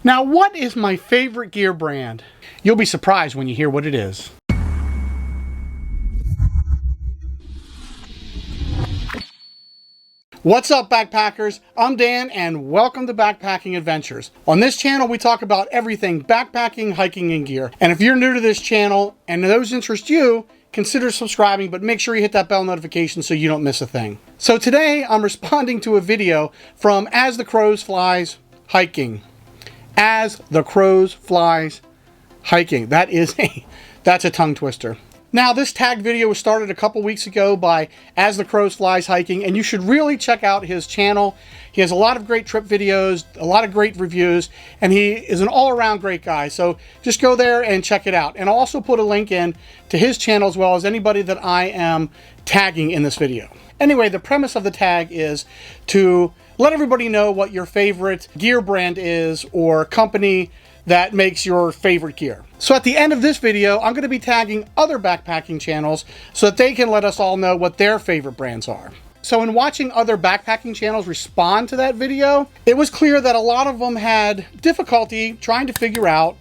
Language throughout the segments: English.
Now, what is my favorite gear brand? You'll be surprised when you hear what it is. What's up, backpackers? I'm Dan and welcome to Backpacking Adventures. On this channel we talk about everything backpacking, hiking, and gear. And if you're new to this channel and those interest you, consider subscribing, but make sure you hit that bell notification so you don't miss a thing. So today I'm responding to a video from As the Crows Flies Hiking. As the Crows Flies Hiking. That's a tongue twister. Now, this tag video was started a couple weeks ago by As the Crows Flies Hiking, and you should really check out his channel. He has a lot of great trip videos, a lot of great reviews, and he is an all-around great guy. So just go there and check it out. And I'll also put a link in to his channel as well as anybody that I am tagging in this video. Anyway, the premise of the tag is to let everybody know what your favorite gear brand is or company that makes your favorite gear. So at the end of this video, I'm going to be tagging other backpacking channels so that they can let us all know what their favorite brands are. So in watching other backpacking channels respond to that video, it was clear that a lot of them had difficulty trying to figure out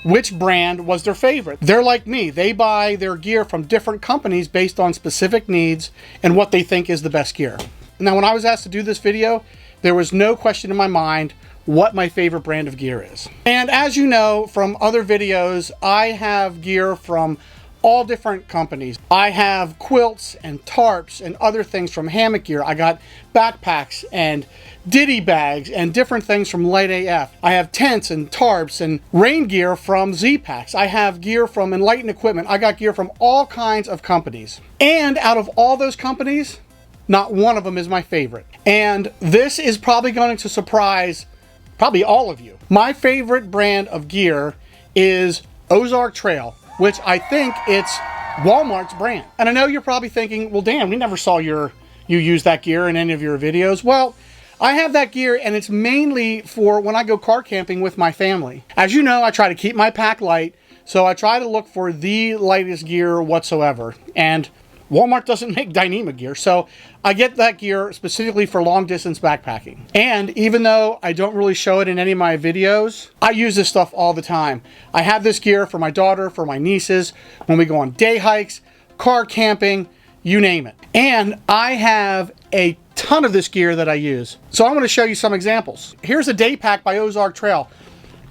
which brand was their favorite. They're like me. They buy their gear from different companies based on specific needs and what they think is the best gear. Now, when I was asked to do this video, there was no question in my mind what my favorite brand of gear is. And as you know from other videos, I have gear from all different companies. I have quilts and tarps and other things from Hammock Gear. I got backpacks and ditty bags and different things from Light AF. I have tents and tarps and rain gear from Z-Packs. I have gear from Enlightened Equipment. I got gear from all kinds of companies. And out of all those companies, not one of them is my favorite. And this is probably going to surprise probably all of you. My favorite brand of gear is Ozark Trail, which I think it's Walmart's brand. And I know you're probably thinking, well, Dan, we never saw you use that gear in any of your videos. Well, I have that gear and it's mainly for when I go car camping with my family. As you know, I try to keep my pack light, so I try to look for the lightest gear whatsoever. And Walmart doesn't make Dyneema gear, so I get that gear specifically for long distance backpacking. And even though I don't really show it in any of my videos, I use this stuff all the time. I have this gear for my daughter, for my nieces, when we go on day hikes, car camping, you name it. And I have a ton of this gear that I use. So I'm going to show you some examples. Here's a day pack by Ozark Trail.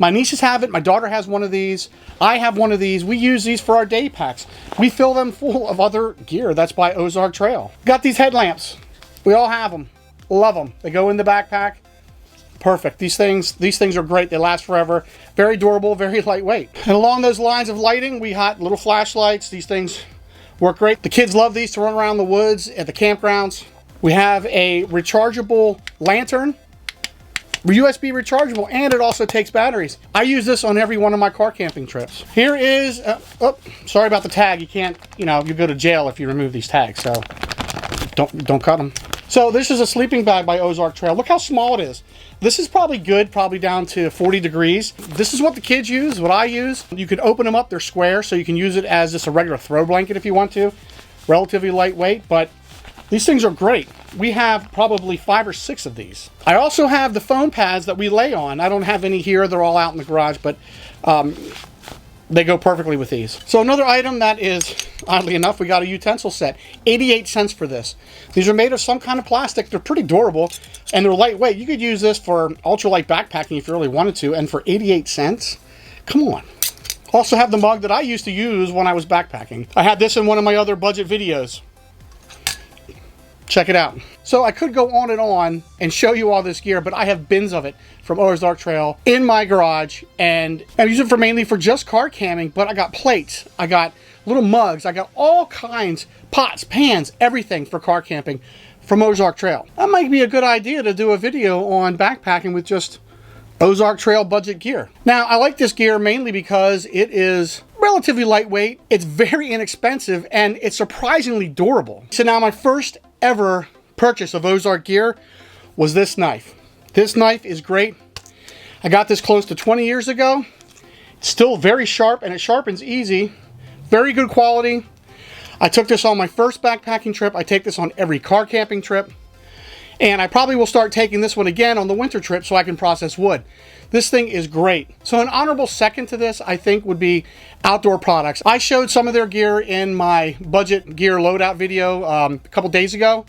My nieces have it, my daughter has one of these, I have one of these. We use these for our day packs. We fill them full of other gear that's by Ozark Trail. Got these headlamps. We all have them. Love them. They go in the backpack. Perfect. These things are great. They last forever. Very durable, very lightweight. And along those lines of lighting, we got little flashlights. These things work great. The kids love these to run around the woods at the campgrounds. We have a rechargeable lantern. USB rechargeable, and it also takes batteries. I use this on every one of my car camping trips. Here is, sorry about the tag. You can't, you go to jail if you remove these tags, so don't cut them. So this is a sleeping bag by Ozark Trail. Look how small it is. This is probably good, probably down to 40 degrees. This is what the kids use, what I use. You can open them up, they're square, so you can use it as just a regular throw blanket if you want to. Relatively lightweight, but these things are great. We have probably 5 or 6 of these. I also have the foam pads that we lay on. I don't have any here. They're all out in the garage, but they go perfectly with these. So another item that is, oddly enough, we got a utensil set. 88 cents for this. These are made of some kind of plastic. They're pretty durable, and they're lightweight. You could use this for ultralight backpacking if you really wanted to, and for 88 cents? Come on. Also have the mug that I used to use when I was backpacking. I had this in one of my other budget videos. Check it out. So I could go on and show you all this gear, but I have bins of it from Ozark Trail in my garage, and I use it mainly for just car camping, but I got plates, I got little mugs, I got all kinds, pots, pans, everything for car camping from Ozark Trail. That might be a good idea to do a video on backpacking with just Ozark Trail budget gear. Now, I like this gear mainly because it is relatively lightweight, it's very inexpensive, and it's surprisingly durable. So now my first ever purchase of Ozark gear was this knife. This knife is great. I got this close to 20 years ago. It's still very sharp and it sharpens easy. Very good quality. I took this on my first backpacking trip. I take this on every car camping trip. And I probably will start taking this one again on the winter trip so I can process wood. This thing is great. So an honorable second to this, I think, would be Outdoor Products. I showed some of their gear in my budget gear loadout video a couple days ago,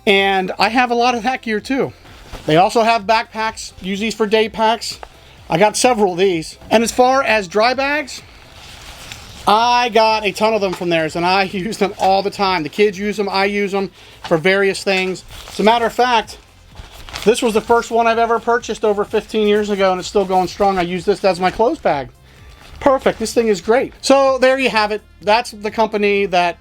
and I have a lot of that gear too. They also have backpacks. Use these for day packs. I got several of these. And as far as dry bags, I got a ton of them from theirs, and I use them all the time. The kids use them, I use them for various things. As a matter of fact, this was the first one I've ever purchased over 15 years ago, and it's still going strong. I use this as my clothes bag. Perfect. This thing is great. So there you have it. That's the company that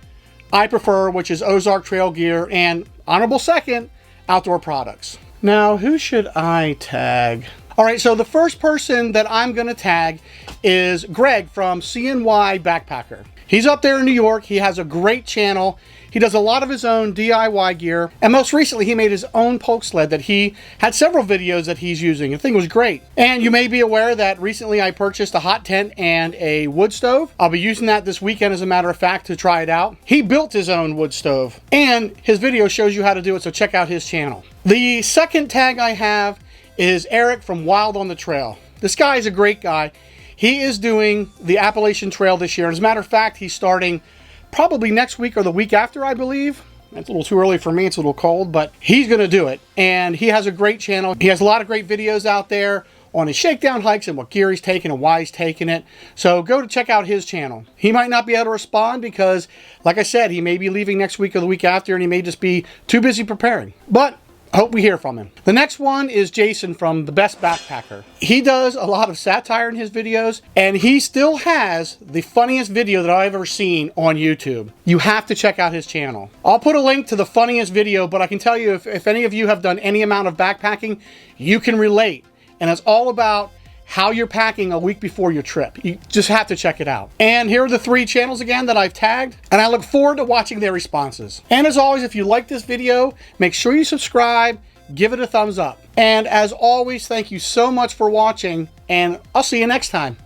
I prefer, which is Ozark Trail Gear, and honorable second, Outdoor Products. Now, who should I tag? All right, so the first person that I'm going to tag is Greg from CNY Backpacker. He's up there in New York. He has a great channel. He does a lot of his own DIY gear. And most recently, he made his own poke sled that he had several videos that he's using. The thing was great. And you may be aware that recently I purchased a hot tent and a wood stove. I'll be using that this weekend, as a matter of fact, to try it out. He built his own wood stove, and his video shows you how to do it, so check out his channel. The second tag I have is Eric from Wild on the Trail. This guy is a great guy. He is doing the Appalachian Trail this year. As a matter of fact, he's starting probably next week or the week after, I believe. It's a little too early for me. It's a little cold, but he's going to do it. And he has a great channel. He has a lot of great videos out there on his shakedown hikes and what gear he's taking and why he's taking it. So go to check out his channel. He might not be able to respond because, like I said, he may be leaving next week or the week after, and he may just be too busy preparing. But I hope we hear from him. The next one is Jason from The Best Backpacker. He does a lot of satire in his videos, and he still has the funniest video that I've ever seen on YouTube. You have to check out his channel. I'll put a link to the funniest video, but I can tell you, if any of you have done any amount of backpacking, you can relate. And it's all about how you're packing a week before your trip. You just have to check it out. And here are the 3 channels again that I've tagged, and I look forward to watching their responses. And as always, if you like this video, make sure you subscribe, give it a thumbs up. And as always, thank you so much for watching, and I'll see you next time.